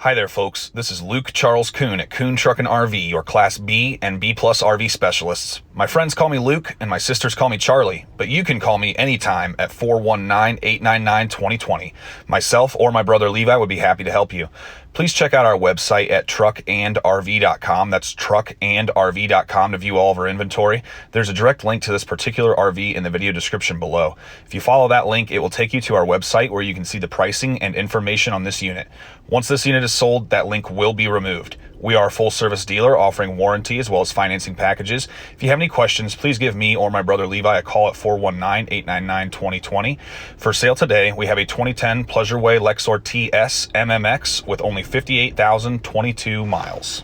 Hi there, folks. This is Luke Charles Kuhn at Kuhn Truck and RV, your Class B and B Plus RV specialists. My friends call me Luke, and my sisters call me Charlie, but you can call me anytime at 419-899-2020. Myself or my brother Levi would be happy to help you. Please check out our website at truckandrv.com. That's truckandrv.com to view all of our inventory. There's a direct link to this particular RV in the video description below. If you follow that link, it will take you to our website where you can see the pricing and information on this unit. Once this unit is sold, that link will be removed. We are a full-service dealer offering warranty as well as financing packages. If you have any questions, please give me or my brother Levi a call at 419-899-2020. For sale today, we have a 2010 Pleasureway Lexor-TS MMX with only 58,022 miles.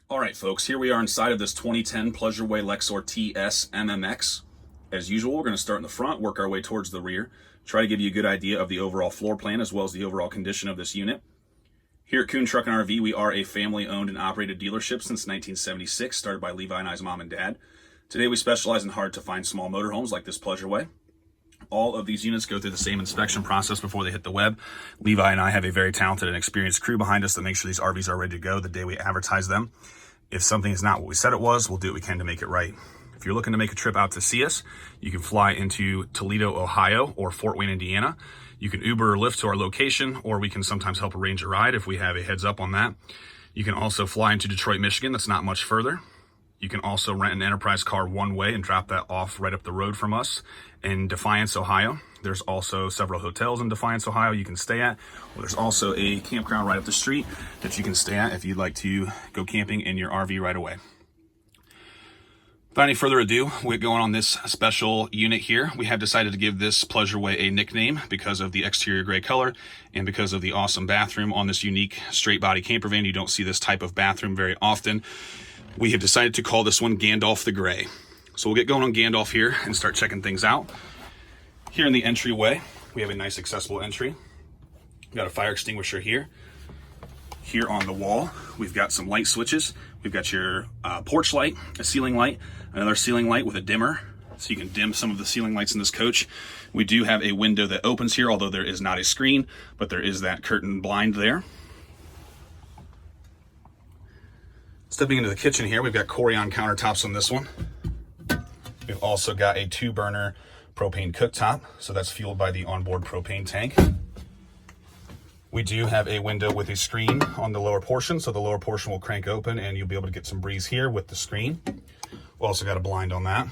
All right, folks, here we are inside of this 2010 Pleasureway Lexor-TS MMX. As usual, we're going to start in the front, work our way towards the rear, try to give you a good idea of the overall floor plan as well as the overall condition of this unit. Here at Kuhn Truck and RV, we are a family-owned and operated dealership since 1976, started by Levi and I's mom and dad. Today, we specialize in hard-to-find small motorhomes like this Pleasureway. All of these units go through the same inspection process before they hit the web. Levi and I have a very talented and experienced crew behind us that makes sure these RVs are ready to go the day we advertise them. If something is not what we said it was, we'll do what we can to make it right. If you're looking to make a trip out to see us, you can fly into Toledo, Ohio, or Fort Wayne, Indiana. You can Uber or Lyft to our location, or we can sometimes help arrange a ride if we have a heads up on that. You can also fly into Detroit, Michigan. That's not much further. You can also rent an Enterprise car one way and drop that off right up the road from us in Defiance, Ohio. There's also several hotels in Defiance, Ohio you can stay at. Well, there's also a campground right up the street that you can stay at if you'd like to go camping in your RV right away. Without any further ado, we're going on this special unit here. We have decided to give this Pleasureway a nickname because of the exterior gray color and because of the awesome bathroom on this unique straight body camper van. You don't see this type of bathroom very often. We have decided to call this one Gandalf the Gray. So we'll get going on Gandalf here and start checking things out. Here in the entryway, we have a nice accessible entry. We've got a fire extinguisher here. Here on the wall, we've got some light switches. We've got your porch light, a ceiling light, another ceiling light with a dimmer, so you can dim some of the ceiling lights in this coach. We do have a window that opens here, although there is not a screen, but there is that curtain blind there. Stepping into the kitchen here, we've got Corian countertops on this one. We've also got a 2-burner propane cooktop, so that's fueled by the onboard propane tank. We do have a window with a screen on the lower portion, so the lower portion will crank open and you'll be able to get some breeze here with the screen. We've also got a blind on that.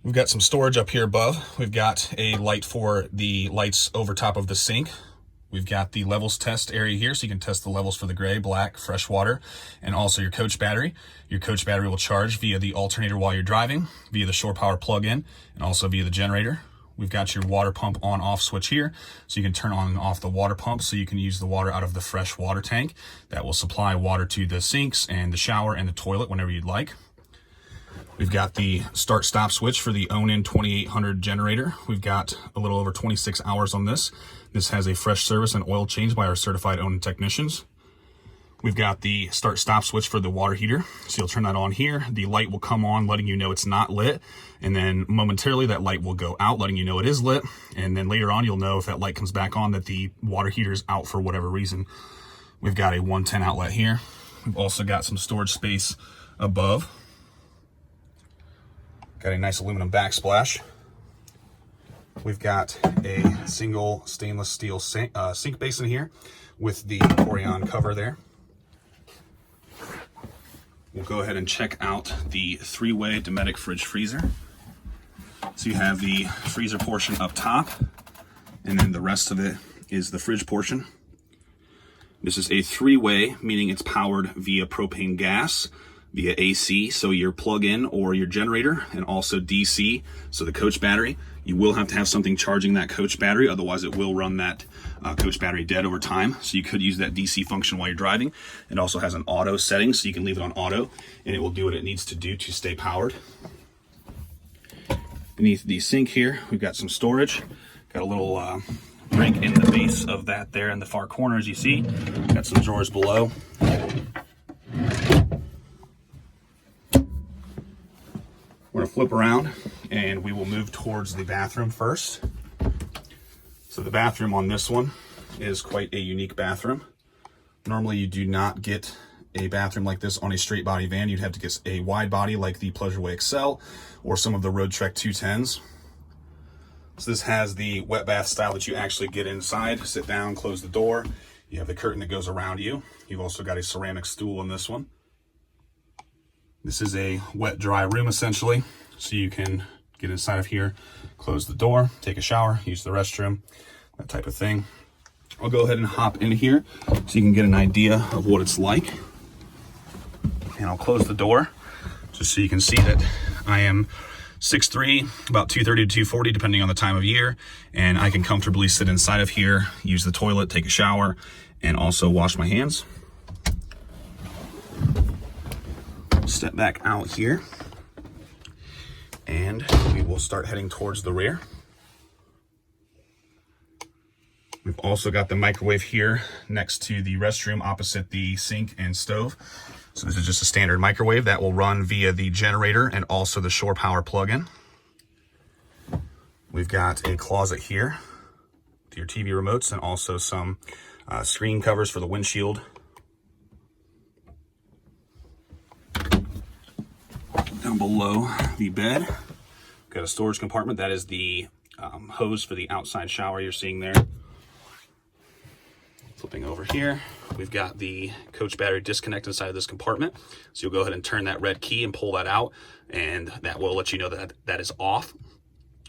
We've got some storage up here above. We've got a light for the lights over top of the sink. We've got the levels test area here, so you can test the levels for the gray, black, fresh water, and also your coach battery. Your coach battery will charge via the alternator while you're driving, via the shore power plug-in, and also via the generator. We've got your water pump on-off switch here, so you can turn on and off the water pump so you can use the water out of the fresh water tank. That will supply water to the sinks and the shower and the toilet whenever you'd like. We've got the start-stop switch for the Onan 2800 generator. We've got a little over 26 hours on this. This has a fresh service and oil change by our certified Onan technicians. We've got the start-stop switch for the water heater. So you'll turn that on here. The light will come on, letting you know it's not lit. And then momentarily that light will go out, letting you know it is lit. And then later on, you'll know if that light comes back on that the water heater is out for whatever reason. We've got a 110 outlet here. We've also got some storage space above. Got a nice aluminum backsplash. We've got a single stainless steel sink basin here with the Corian cover there. We'll go ahead and check out the 3-way Dometic fridge freezer. So you have the freezer portion up top, and then the rest of it is the fridge portion. This is a 3-way, meaning it's powered via propane gas, via AC, so your plug-in or your generator, and also DC, so the coach battery. You will have to have something charging that coach battery, otherwise it will run that coach battery dead over time. So you could use that DC function while you're driving. It also has an auto setting, so you can leave it on auto, and it will do what it needs to do to stay powered. Beneath the sink here, we've got some storage. Got a little break in the base of that there in the far corner, as you see. Got some drawers below. We're gonna flip around and we will move towards the bathroom first. So the bathroom on this one is quite a unique bathroom. Normally you do not get a bathroom like this on a straight body van. You'd have to get a wide body like the Pleasureway Excel or some of the Road Trek 210s. So this has the wet bath style that you actually get inside, sit down, close the door. You have the curtain that goes around you. You've also got a ceramic stool in this one. This is a wet dry room essentially. So you can get inside of here, close the door, take a shower, use the restroom, that type of thing. I'll go ahead and hop into here so you can get an idea of what it's like. And I'll close the door just so you can see that I am 6'3", about 230 to 240, depending on the time of year. And I can comfortably sit inside of here, use the toilet, take a shower, and also wash my hands. Step back out here, and we will start heading towards the rear. We've also got the microwave here next to the restroom opposite the sink and stove. So this is just a standard microwave that will run via the generator and also the shore power plug-in. We've got a closet here with your TV remotes and also some screen covers for the windshield. Down below the bed, we've got a storage compartment. That is the hose for the outside shower you're seeing there. Flipping over here, we've got the coach battery disconnect inside of this compartment. So you'll go ahead and turn that red key and pull that out, and that will let you know that that is off.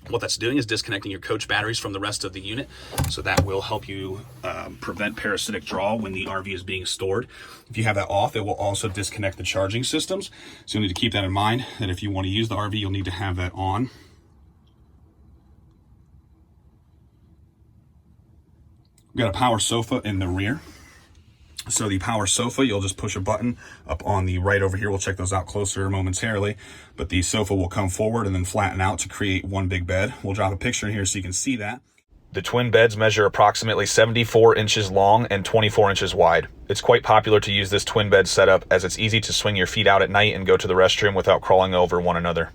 What that's doing is disconnecting your coach batteries from the rest of the unit. So that will help you prevent parasitic draw when the RV is being stored. If you have that off, it will also disconnect the charging systems. So you'll need to keep that in mind, that if you want to use the RV, you'll need to have that on. We've got a power sofa in the rear. So the power sofa, you'll just push a button up on the right over here. We'll check those out closer momentarily, but the sofa will come forward and then flatten out to create one big bed. We'll drop a picture in here so you can see that. The twin beds measure approximately 74 inches long and 24 inches wide. It's quite popular to use this twin bed setup as it's easy to swing your feet out at night and go to the restroom without crawling over one another.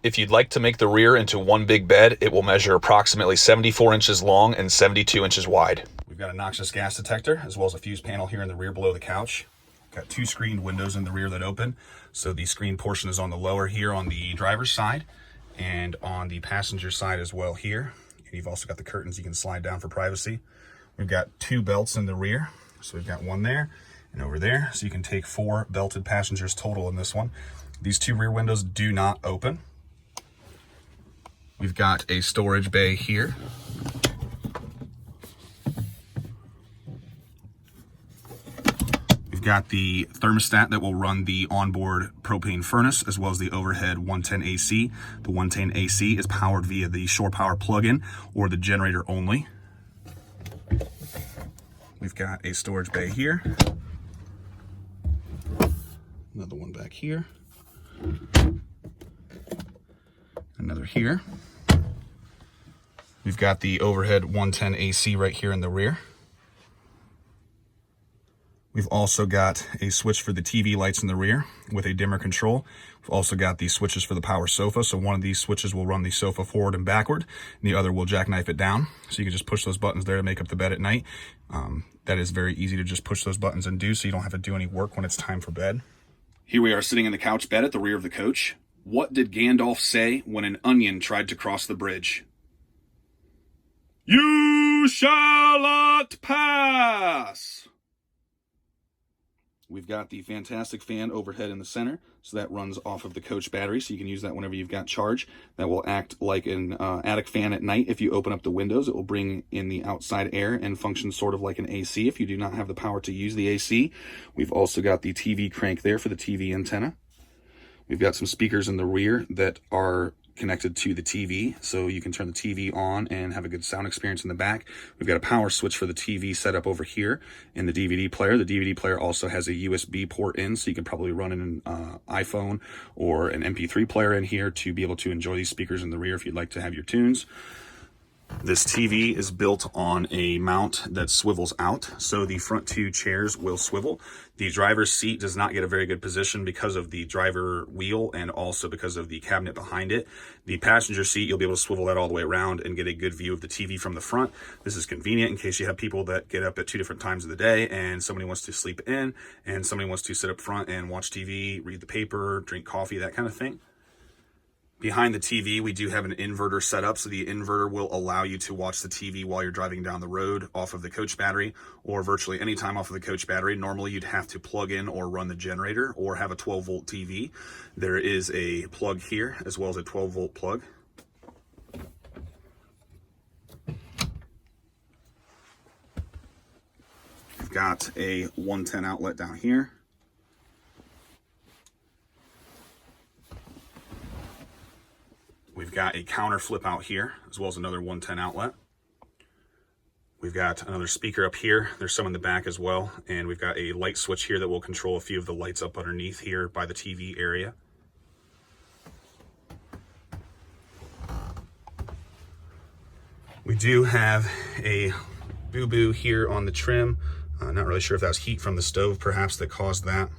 If you'd like to make the rear into one big bed, it will measure approximately 74 inches long and 72 inches wide. We've got a noxious gas detector as well as a fuse panel here in the rear below the couch. Got two screened windows in the rear that open. So the screen portion is on the lower here on the driver's side and on the passenger side as well here. And you've also got the curtains you can slide down for privacy. We've got two belts in the rear. So we've got one there and over there. So you can take 4 belted passengers total in this one. These two rear windows do not open. We've got a storage bay here. We've got the thermostat that will run the onboard propane furnace as well as the overhead 110 AC. The 110 AC is powered via the shore power plug-in or the generator only. We've got a storage bay here. Another one back here. Another here. We've got the overhead 110 AC right here in the rear. We've also got a switch for the TV lights in the rear with a dimmer control. We've also got the switches for the power sofa. So one of these switches will run the sofa forward and backward, and the other will jackknife it down. So you can just push those buttons there to make up the bed at night. That is very easy to just push those buttons and do, so you don't have to do any work when it's time for bed. Here we are sitting in the couch bed at the rear of the coach. What did Gandalf say when an onion tried to cross the bridge? You shall not pass! We've got the fantastic fan overhead in the center, so that runs off of the coach battery, so you can use that whenever you've got charge. That will act like an attic fan at night. If you open up the windows, it will bring in the outside air and function sort of like an AC if you do not have the power to use the AC. We've also got the TV crank there for the TV antenna. We've got some speakers in the rear that are connected to the TV, so you can turn the TV on and have a good sound experience in the back. We've got a power switch for the TV set up over here in the DVD player. The DVD player also has a USB port in, so you can probably run an iPhone or an MP3 player in here to be able to enjoy these speakers in the rear if you'd like to have your tunes. This TV is built on a mount that swivels out, so the front two chairs will swivel. The driver's seat does not get a very good position because of the driver wheel and also because of the cabinet behind it. The passenger seat, you'll be able to swivel that all the way around and get a good view of the TV from the front. This is convenient in case you have people that get up at 2 different times of the day and somebody wants to sleep in and somebody wants to sit up front and watch TV, read the paper, drink coffee, that kind of thing. Behind the TV, we do have an inverter set up, so the inverter will allow you to watch the TV while you're driving down the road off of the coach battery, or virtually any time off of the coach battery. Normally, you'd have to plug in or run the generator or have a 12-volt TV. There is a plug here, as well as a 12-volt plug. We've got a 110 outlet down here. We've got a counter flip out here, as well as another 110 outlet. We've got another speaker up here. There's some in the back as well. And we've got a light switch here that will control a few of the lights up underneath here by the TV area. We do have a boo-boo here on the trim. Not really sure if that was heat from the stove, perhaps, that caused that.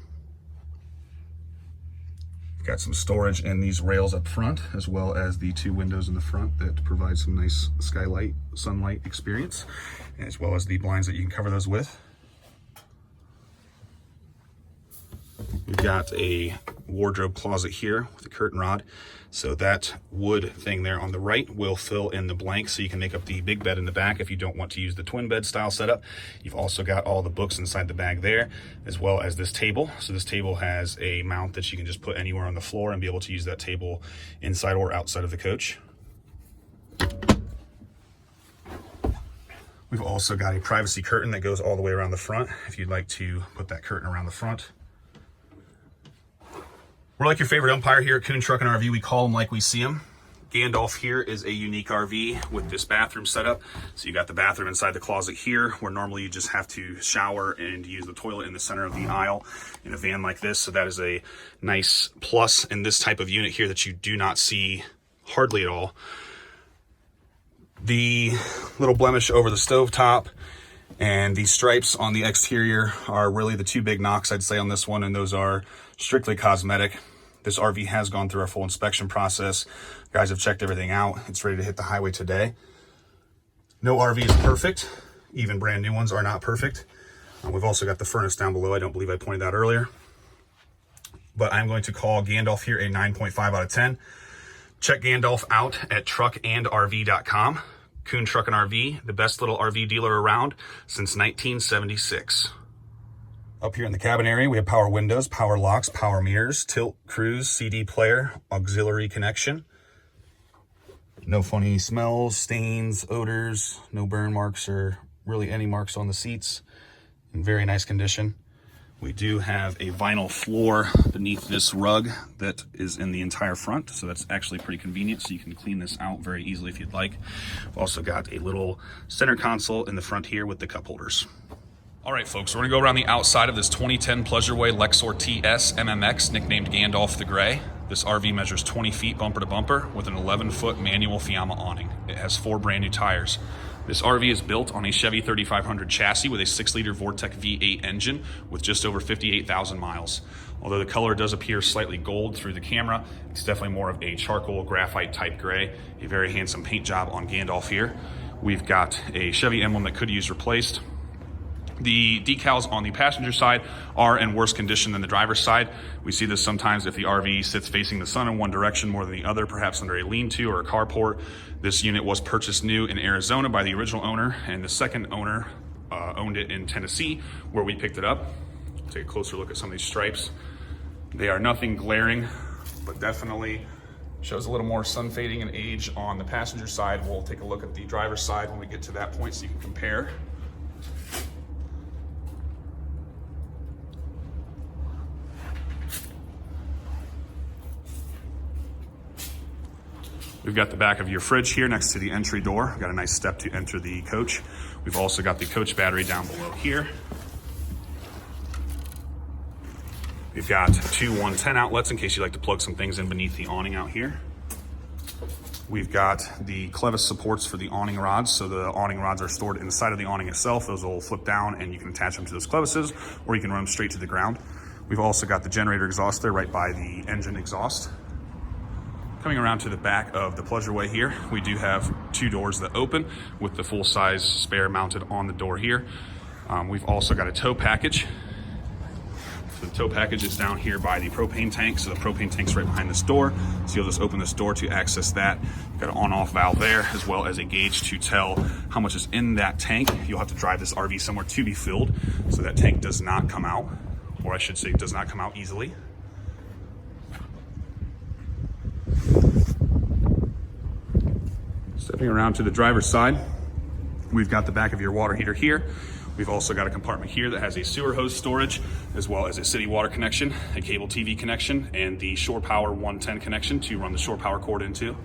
Got some storage in these rails up front, as well as the two windows in the front that provide some nice skylight, sunlight experience, as well as the blinds that you can cover those with. We've got a wardrobe closet here with a curtain rod. So that wood thing there on the right will fill in the blank, so you can make up the big bed in the back if you don't want to use the twin bed style setup. You've also got all the books inside the bag there, as well as this table. So this table has a mount that you can just put anywhere on the floor and be able to use that table inside or outside of the coach. We've also got a privacy curtain that goes all the way around the front if you'd like to put that curtain around the front. We're like your favorite umpire here at Kuhn Trucking RV. We call them like we see them. Gandalf here is a unique RV with this bathroom setup. So you got the bathroom inside the closet here, where normally you just have to shower and use the toilet in the center of the aisle in a van like this. So that is a nice plus in this type of unit here that you do not see hardly at all. The little blemish over the stovetop and the stripes on the exterior are really the two big knocks, I'd say, on this one, and those are strictly cosmetic. This RV has gone through our full inspection process. Guys have checked everything out. It's ready to hit the highway today. No RV is perfect. Even brand new ones are not perfect. We've also got the furnace down below. I don't believe I pointed that earlier. But I'm going to call Gandalf here a 9.5 out of 10. Check Gandalf out at truckandrv.com. Kuhn Trucking RV, the best little RV dealer around since 1976. Up here in the cabin area, we have power windows, power locks, power mirrors, tilt, cruise, CD player, auxiliary connection. No funny smells, stains, odors, no burn marks or really any marks on the seats. In very nice condition. We do have a vinyl floor beneath this rug that is in the entire front, so that's actually pretty convenient, so you can clean this out very easily if you'd like. We've also got a little center console in the front here with the cup holders. All right, folks, we're gonna go around the outside of this 2010 Pleasureway Lexor-TS MMX, nicknamed Gandalf the Gray. This RV measures 20 feet bumper to bumper with an 11-foot manual Fiamma awning. It has 4 brand new tires. This RV is built on a Chevy 3500 chassis with a 6-liter Vortec V8 engine with just over 58,000 miles. Although the color does appear slightly gold through the camera, it's definitely more of a charcoal graphite type gray. A very handsome paint job on Gandalf here. We've got a Chevy emblem that could use replaced. The decals on the passenger side are in worse condition than the driver's side. We see this sometimes if the RV sits facing the sun in one direction more than the other, perhaps under a lean-to or a carport. This unit was purchased new in Arizona by the original owner, and the second owner owned it in Tennessee, where we picked it up. Take a closer look at some of these stripes. They are nothing glaring, but definitely shows a little more sun fading and age on the passenger side. We'll take a look at the driver's side when we get to that point so you can compare. We've got the back of your fridge here next to the entry door. We've got a nice step to enter the coach. We've also got the coach battery down below here. We've got 2 110 outlets in case you like to plug some things in beneath the awning out here. We've got the clevis supports for the awning rods. So the awning rods are stored inside of the awning itself. Those will flip down and you can attach them to those clevises, or you can run them straight to the ground. We've also got the generator exhaust there right by the engine exhaust. Coming around to the back of the Pleasureway here, we do have 2 doors that open with the full-size spare mounted on the door here. We've also got a tow package. So the tow package is down here by the propane tank. So the propane tank's right behind this door. So you'll just open this door to access that. You've got an on-off valve there, as well as a gauge to tell how much is in that tank. You'll have to drive this RV somewhere to be filled, so that tank does not come out, or I should say does not come out easily. Stepping around to the driver's side, we've got the back of your water heater here. We've also got a compartment here that has a sewer hose storage, as well as a city water connection, a cable TV connection, and the shore power 110 connection to run the shore power cord into.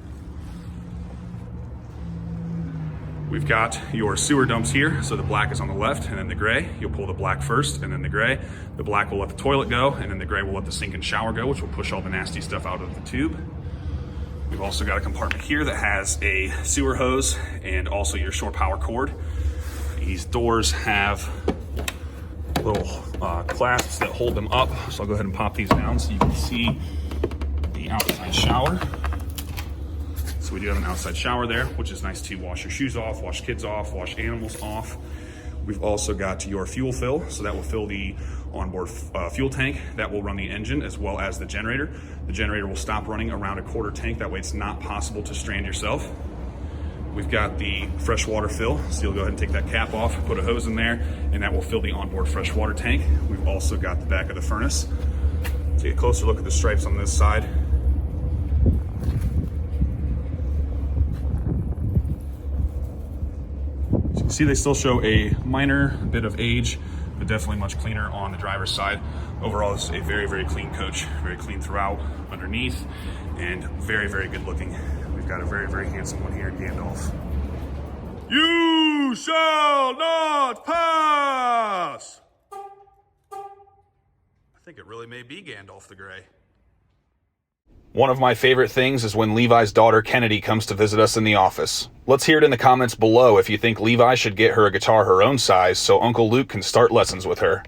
We've got your sewer dumps here. So the black is on the left and then the gray. You'll pull the black first and then the gray. The black will let the toilet go, and then the gray will let the sink and shower go, which will push all the nasty stuff out of the tube. We've also got a compartment here that has a sewer hose and also your shore power cord. These doors have little clasps that hold them up. So I'll go ahead and pop these down so you can see the outside shower. So we do have an outside shower there, which is nice to wash your shoes off, wash kids off, wash animals off. We've also got your fuel fill, so that will fill the onboard fuel tank. That will run the engine as well as the generator. The generator will stop running around a quarter tank. That way it's not possible to strand yourself. We've got the freshwater fill, so you'll go ahead and take that cap off, put a hose in there, and that will fill the onboard freshwater tank. We've also got the back of the furnace. Take a closer look at the stripes on this side. So you can see they still show a minor bit of age, but definitely much cleaner on the driver's side. Overall, this is a very, very clean coach, very clean throughout, underneath, and very, very good looking. We've got a very, very handsome one here in Gandalf. You shall not pass! I think it really may be Gandalf the Grey. One of my favorite things is when Levi's daughter Kennedy comes to visit us in the office. Let's hear it in the comments below if you think Levi should get her a guitar her own size so Uncle Luke can start lessons with her.